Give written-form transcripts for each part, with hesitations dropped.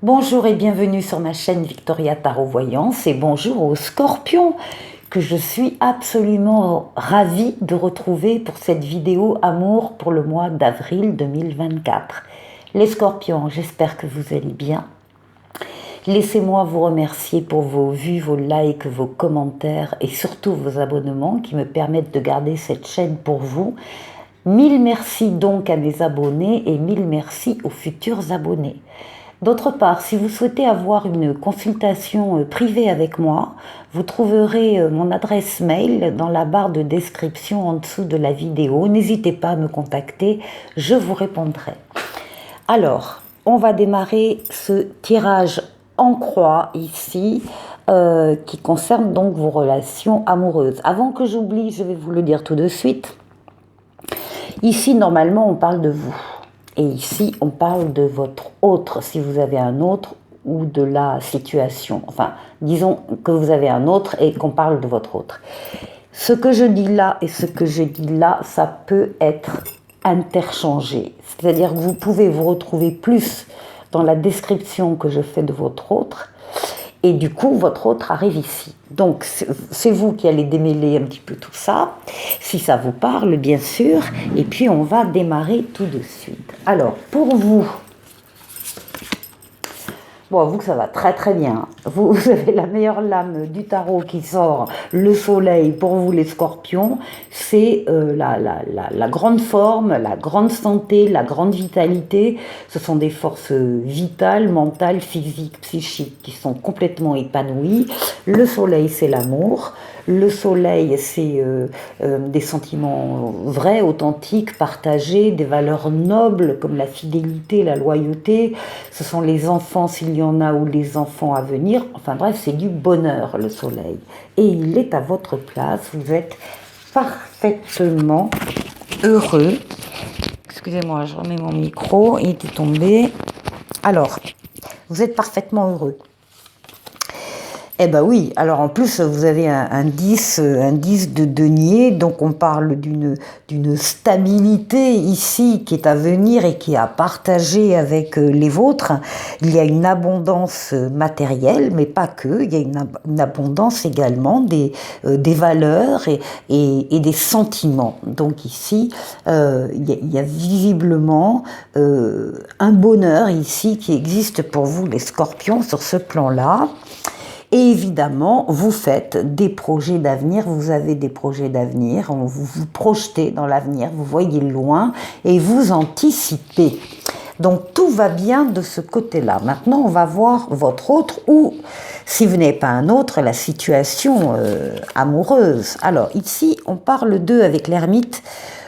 Bonjour et bienvenue sur ma chaîne Victoria Tarot Voyance et bonjour aux scorpions que je suis absolument ravie de retrouver pour cette vidéo amour pour le mois d'avril 2024. Les scorpions, j'espère que vous allez bien. Laissez-moi vous remercier pour vos vues, vos likes, vos commentaires et surtout vos abonnements qui me permettent de garder cette chaîne pour vous. Mille merci donc à mes abonnés et mille merci aux futurs abonnés. D'autre part, si vous souhaitez avoir une consultation privée avec moi, vous trouverez mon adresse mail dans la barre de description en dessous de la vidéo. N'hésitez pas à me contacter, je vous répondrai. Alors, on va démarrer ce tirage en croix ici, qui concerne donc vos relations amoureuses. Avant que j'oublie, je vais vous le dire tout de suite. Ici, normalement, on parle de vous. Et ici, on parle de votre autre, si vous avez un autre, ou de la situation. Enfin, disons que vous avez un autre et qu'on parle de votre autre. Ce que je dis là et ce que je dis là, ça peut être interchangé. C'est-à-dire que vous pouvez vous retrouver plus dans la description que je fais de votre autre, et du coup, votre autre arrive ici. Donc, c'est vous qui allez démêler un petit peu tout ça, si ça vous parle, bien sûr. Et puis, on va démarrer tout de suite. Alors, pour vous, bon, vous, ça va très très bien. Vous avez la meilleure lame du tarot qui sort, le soleil. Pour vous, les scorpions, c'est la grande forme, la grande santé, la grande vitalité. Ce sont des forces vitales, mentales, physiques, psychiques qui sont complètement épanouies. Le soleil, c'est l'amour. Le soleil, c'est des sentiments vrais, authentiques, partagés, des valeurs nobles comme la fidélité, la loyauté. Ce sont les enfants, s'il y en a, ou les enfants à venir. Enfin bref, c'est du bonheur, le soleil. Et il est à votre place. Vous êtes parfaitement heureux. Excusez-moi, je remets mon micro. Il était tombé. Alors, vous êtes parfaitement heureux. Eh ben oui, alors en plus vous avez un 10 de denier, donc on parle d'une stabilité ici qui est à venir et qui est à partager avec les vôtres. Il y a une abondance matérielle, mais pas que, il y a une abondance également des valeurs et des sentiments. Donc ici, il y a visiblement un bonheur ici qui existe pour vous les scorpions sur ce plan-là. Et évidemment, vous faites des projets d'avenir, vous avez des projets d'avenir, vous vous projetez dans l'avenir, vous voyez loin et vous anticipez. Donc tout va bien de ce côté-là. Maintenant, on va voir votre autre ou, si vous n'avez pas un autre, la situation amoureuse. Alors ici, on parle d'eux avec l'ermite,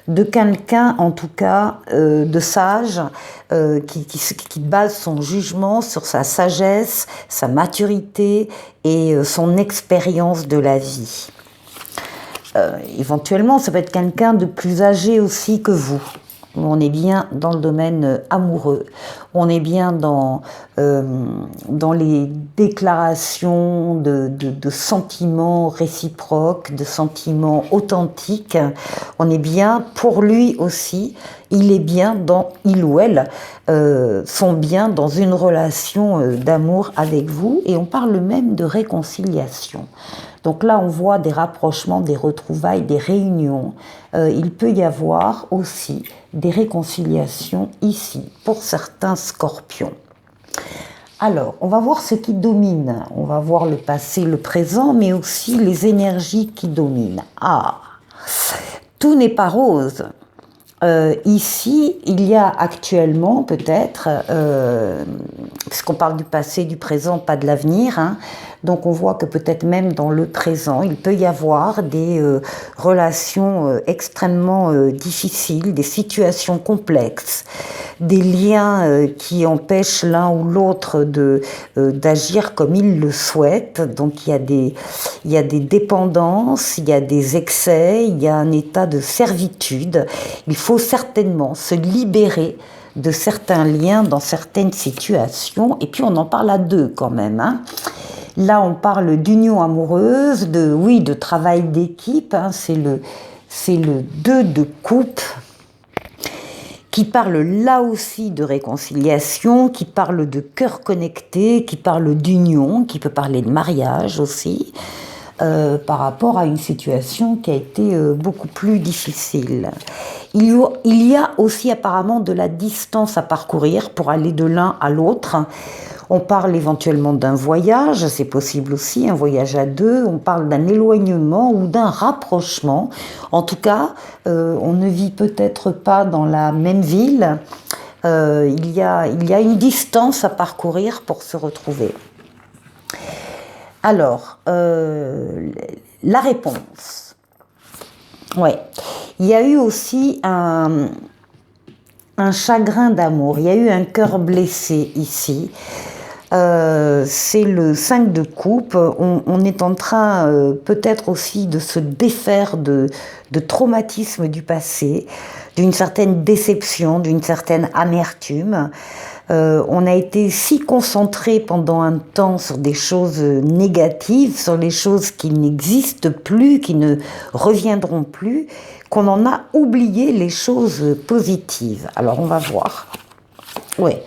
de quelqu'un en tout cas de sage qui base son jugement sur sa sagesse, sa maturité et son expérience de la vie. Éventuellement, ça peut être quelqu'un de plus âgé aussi que vous. On est bien dans le domaine amoureux, on est bien dans les déclarations de sentiments réciproques, de sentiments authentiques. On est bien pour lui aussi, il est bien il ou elle sont bien dans une relation d'amour avec vous et on parle même de réconciliation. Donc là, on voit des rapprochements, des retrouvailles, des réunions. Il peut y avoir aussi des réconciliations ici, pour certains scorpions. Alors, on va voir ce qui domine. On va voir le passé, le présent, mais aussi les énergies qui dominent. Ah, tout n'est pas rose. Ici, il y a actuellement peut-être, puisqu'on parle du passé, du présent, pas de l'avenir, hein, donc on voit que peut-être même dans le présent, il peut y avoir des relations extrêmement difficiles, des situations complexes, des liens qui empêchent l'un ou l'autre d'agir comme il le souhaite. Donc il y a des dépendances, il y a des excès, il y a un état de servitude. Il faut certainement se libérer de certains liens dans certaines situations. Et puis on en parle à deux quand même, hein. Là, on parle d'union amoureuse, de travail d'équipe. Hein, c'est le 2 de coupe qui parle là aussi de réconciliation, qui parle de cœur connecté, qui parle d'union, qui peut parler de mariage aussi, par rapport à une situation qui a été beaucoup plus difficile. Il y a aussi apparemment de la distance à parcourir pour aller de l'un à l'autre. On parle éventuellement d'un voyage, c'est possible aussi, un voyage à deux. On parle d'un éloignement ou d'un rapprochement. En tout cas, on ne vit peut-être pas dans la même ville. Il y a une distance à parcourir pour se retrouver. Alors, la réponse. Ouais. Il y a eu aussi un chagrin d'amour. Il y a eu un cœur blessé ici. C'est le 5 de coupe. On est en train peut-être aussi de se défaire de traumatismes du passé, d'une certaine déception, d'une certaine amertume. On a été si concentré pendant un temps sur des choses négatives, sur les choses qui n'existent plus, qui ne reviendront plus, qu'on en a oublié les choses positives. Alors on va voir. Ouais.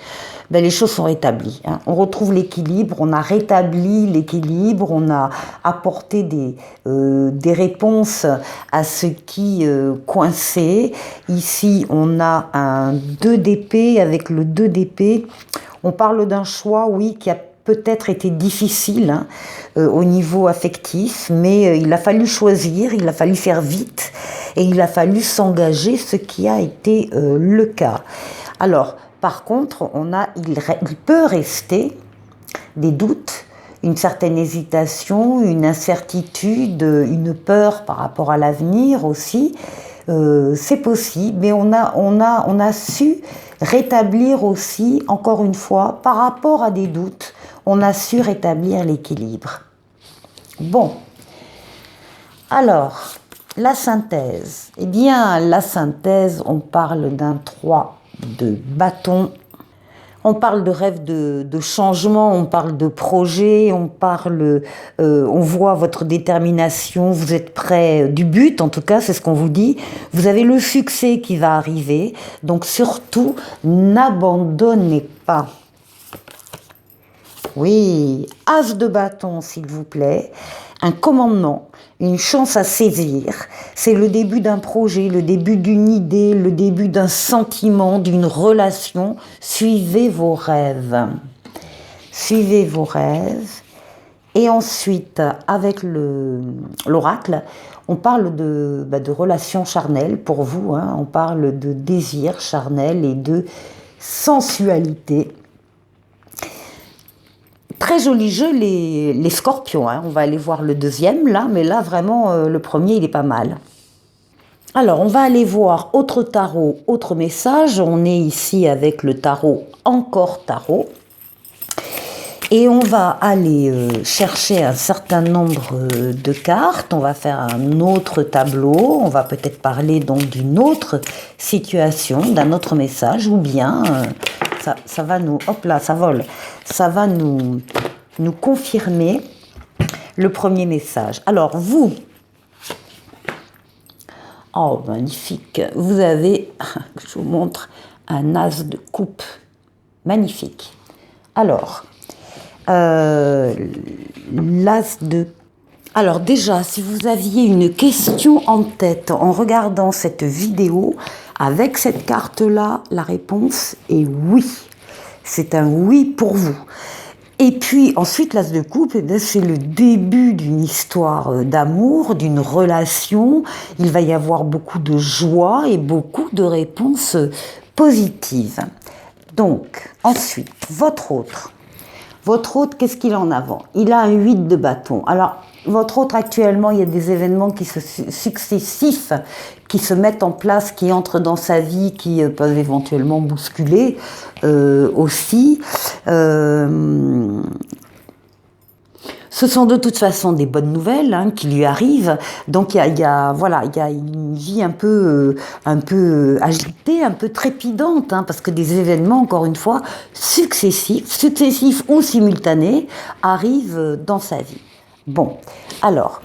Ben, les choses sont rétablies. Hein. On retrouve l'équilibre, on a rétabli l'équilibre, on a apporté des réponses à ce qui coinçait. Ici, on a un 2 d'épée. Avec le 2 d'épée, on parle d'un choix, oui, qui a peut-être été difficile hein, au niveau affectif, mais il a fallu choisir, il a fallu faire vite et il a fallu s'engager, ce qui a été le cas. Alors, par contre, il peut rester des doutes, une certaine hésitation, une incertitude, une peur par rapport à l'avenir aussi. C'est possible, mais on a su rétablir aussi, encore une fois, par rapport à des doutes, on a su rétablir l'équilibre. Bon, alors, la synthèse. Eh bien, la synthèse, on parle d'un 3 de bâton, on parle de rêve de changement, on parle de projet, on voit votre détermination, vous êtes près du but, en tout cas c'est ce qu'on vous dit, vous avez le succès qui va arriver, donc surtout n'abandonnez pas. Oui, as de bâton s'il vous plaît, un commandement, une chance à saisir, c'est le début d'un projet, le début d'une idée, le début d'un sentiment, d'une relation. Suivez vos rêves. Suivez vos rêves. Et ensuite, avec l'oracle, on parle de relations charnelles pour vous. Hein, on parle de désir charnel et de sensualité. Très joli jeu, les scorpions. Hein. On va aller voir le deuxième, là, mais là, vraiment, le premier, il est pas mal. Alors, on va aller voir autre tarot, autre message. On est ici avec le tarot, encore tarot. Et on va aller chercher un certain nombre de cartes. On va faire un autre tableau. On va peut-être parler donc d'une autre situation, d'un autre message, ou bien... Ça va nous, hop là, ça vole, ça va nous confirmer le premier message. Alors vous, oh magnifique, vous avez, je vous montre, un as de coupe, magnifique. Alors, l'as de... Alors déjà, si vous aviez une question en tête en regardant cette vidéo, avec cette carte-là, la réponse est oui. C'est un oui pour vous. Et puis ensuite, l'as de coupe, c'est le début d'une histoire d'amour, d'une relation. Il va y avoir beaucoup de joie et beaucoup de réponses positives. Donc, ensuite, votre autre. Votre autre, qu'est-ce qu'il a en avant? Il a un 8 de bâton. Alors, votre autre, actuellement, il y a des événements successifs qui se mettent en place, qui entrent dans sa vie, qui peuvent éventuellement bousculer aussi. Ce sont de toute façon des bonnes nouvelles hein, qui lui arrivent. Donc il y a une vie un peu agitée, un peu trépidante, hein, parce que des événements, encore une fois, successifs ou simultanés, arrivent dans sa vie. Bon, alors,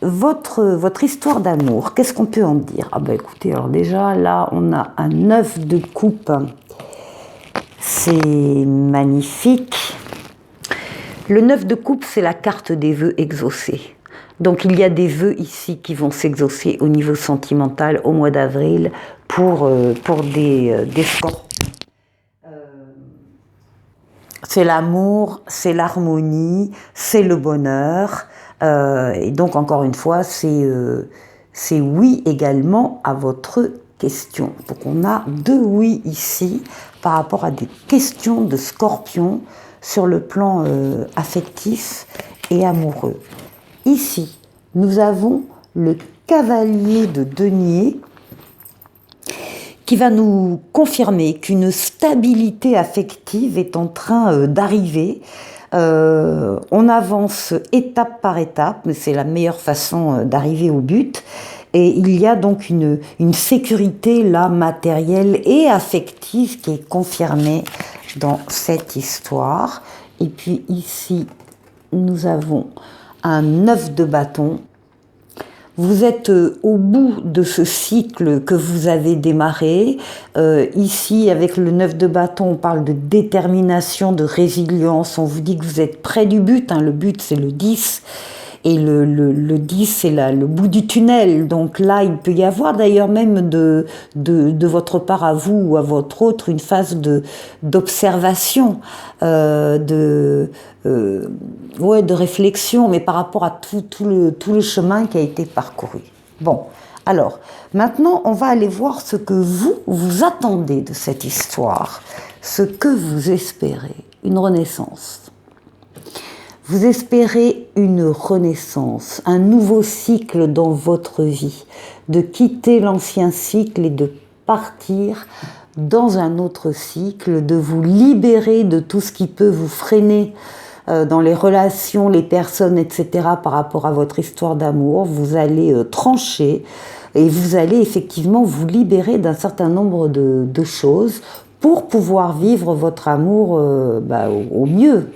votre histoire d'amour, qu'est-ce qu'on peut en dire? Ah bah écoutez, alors déjà, là, on a un 9 de coupe. C'est magnifique. Le 9 de coupe, c'est la carte des vœux exaucés. Donc il y a des vœux ici qui vont s'exaucer au niveau sentimental au mois d'avril pour des scorpions. C'est l'amour, c'est l'harmonie, c'est le bonheur. Et donc encore une fois, c'est oui également à votre question. Donc on a 2 oui ici par rapport à des questions de scorpion sur le plan affectif et amoureux. Ici, nous avons le cavalier de denier qui va nous confirmer qu'une stabilité affective est en train d'arriver. On avance étape par étape, mais c'est la meilleure façon d'arriver au but. Et il y a donc une sécurité là, matérielle et affective qui est confirmée dans cette histoire. Et puis ici, nous avons un 9 de bâton. Vous êtes au bout de ce cycle que vous avez démarré. Ici, avec le 9 de bâton, on parle de détermination, de résilience. On vous dit que vous êtes près du but. Le but, c'est le 10. Et le 10, c'est le bout du tunnel. Donc là, il peut y avoir d'ailleurs même de votre part à vous ou à votre autre une phase d'observation, de réflexion, mais par rapport à tout le chemin qui a été parcouru. Bon, alors, maintenant, on va aller voir ce que vous attendez de cette histoire, ce que vous espérez, une renaissance. Vous espérez une renaissance, un nouveau cycle dans votre vie, de quitter l'ancien cycle et de partir dans un autre cycle, de vous libérer de tout ce qui peut vous freiner dans les relations, les personnes, etc. par rapport à votre histoire d'amour. Vous allez trancher et vous allez effectivement vous libérer d'un certain nombre de choses pour pouvoir vivre votre amour au mieux.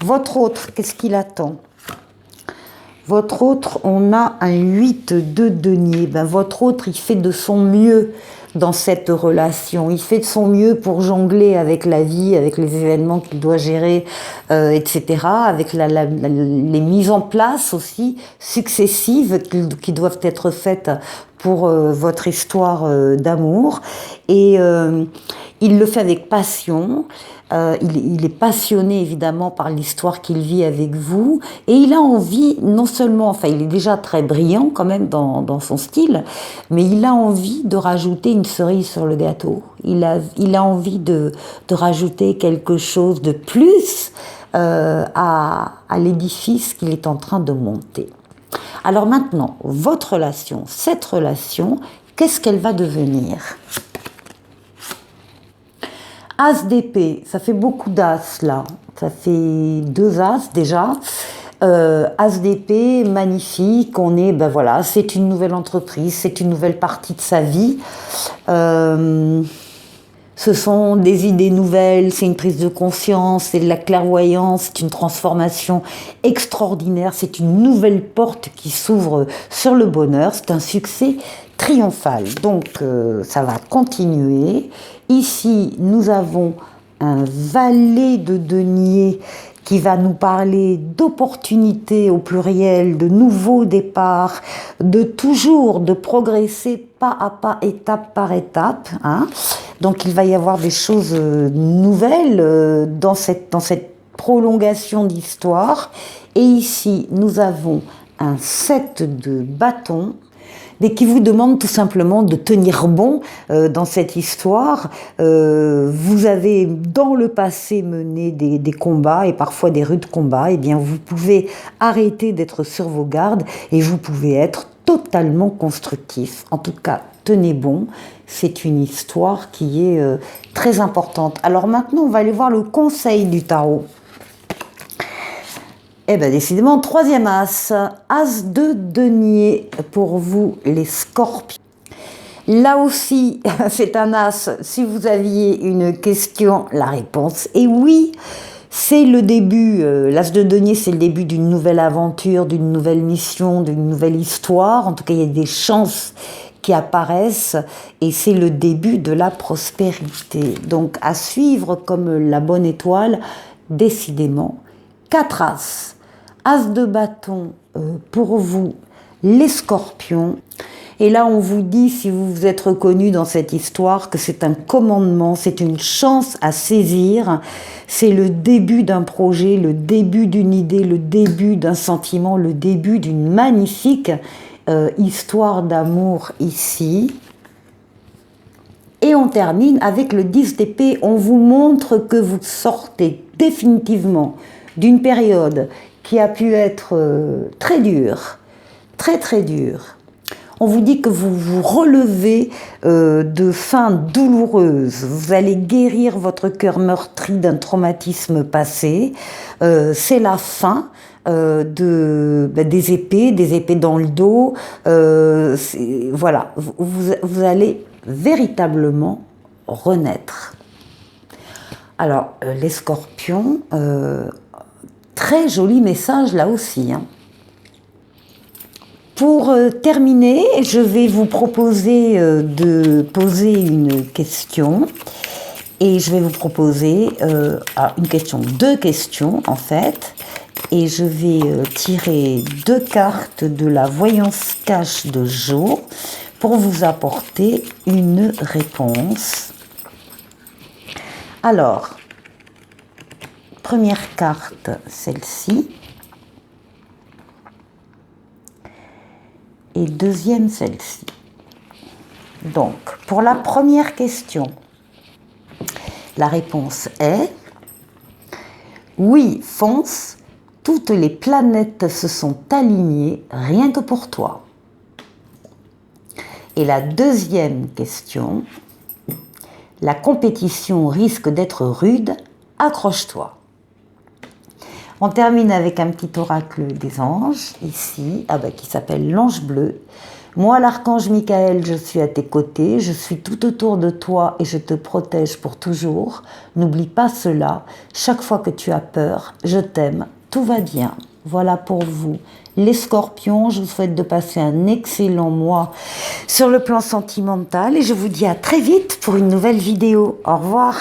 Votre autre, qu'est-ce qu'il attend? Votre autre, on a un 8 de denier. Votre autre, il fait de son mieux dans cette relation. Il fait de son mieux pour jongler avec la vie, avec les événements qu'il doit gérer, etc. Avec les mises en place aussi successives qui doivent être faites pour votre histoire d'amour. Et il le fait avec passion. Il est passionné évidemment par l'histoire qu'il vit avec vous et il a envie non seulement, il est déjà très brillant quand même dans son style, mais il a envie de rajouter une cerise sur le gâteau. Il a envie de rajouter quelque chose de plus à l'édifice qu'il est en train de monter. Alors maintenant, votre relation, cette relation, qu'est-ce qu'elle va devenir ? As d'épée, ça fait beaucoup d'as là, ça fait 2 as déjà. As d'épée, magnifique, on est, c'est une nouvelle entreprise, c'est une nouvelle partie de sa vie. Ce sont des idées nouvelles, c'est une prise de conscience, c'est de la clairvoyance, c'est une transformation extraordinaire, c'est une nouvelle porte qui s'ouvre sur le bonheur, c'est un succès triomphal. Donc ça va continuer. Ici, nous avons un valet de denier qui va nous parler d'opportunités au pluriel, de nouveaux départs, de progresser pas à pas, étape par étape. Donc il va y avoir des choses nouvelles dans cette prolongation d'histoire. Et ici, nous avons un 7 de bâton, mais qui vous demande tout simplement de tenir bon dans cette histoire. Vous avez dans le passé mené des combats et parfois des rudes combats. Eh bien, vous pouvez arrêter d'être sur vos gardes et vous pouvez être totalement constructif. En tout cas, tenez bon. C'est une histoire qui est très importante. Alors maintenant, on va aller voir le conseil du tarot. Eh bien, décidément, 3e as, as de denier pour vous, les scorpions. Là aussi, c'est un as. Si vous aviez une question, la réponse est oui. C'est le début, l'As de denier, c'est le début d'une nouvelle aventure, d'une nouvelle mission, d'une nouvelle histoire. En tout cas, il y a des chances qui apparaissent et c'est le début de la prospérité. Donc, à suivre comme la bonne étoile, décidément. 4 As. As de bâton pour vous, les scorpions. Et là, on vous dit, si vous vous êtes reconnu dans cette histoire, que c'est un commandement, c'est une chance à saisir, c'est le début d'un projet, le début d'une idée, le début d'un sentiment, le début d'une magnifique histoire d'amour ici. Et on termine avec le 10 d'épée. On vous montre que vous sortez définitivement d'une période qui a pu être très dure, très dure. On vous dit que vous vous relevez de fins douloureuses. Vous allez guérir votre cœur meurtri d'un traumatisme passé. C'est la fin des épées dans le dos. Voilà, vous allez véritablement renaître. Alors, les scorpions, très joli message là aussi, hein. Pour terminer, je vais vous proposer de poser une question et je vais vous proposer une question, 2 questions en fait, et je vais tirer 2 cartes de la voyance cache de Jo pour vous apporter une réponse. Alors, première carte, celle-ci. Et deuxième, celle-ci. Donc, pour la première question, la réponse est oui, fonce, toutes les planètes se sont alignées rien que pour toi. Et la deuxième question, la compétition risque d'être rude, accroche-toi. On termine avec un petit oracle des anges, ici, qui s'appelle l'ange bleu. Moi, l'archange Michael, je suis à tes côtés, je suis tout autour de toi et je te protège pour toujours. N'oublie pas cela, chaque fois que tu as peur, je t'aime, tout va bien. Voilà pour vous, les scorpions, je vous souhaite de passer un excellent mois sur le plan sentimental et je vous dis à très vite pour une nouvelle vidéo. Au revoir.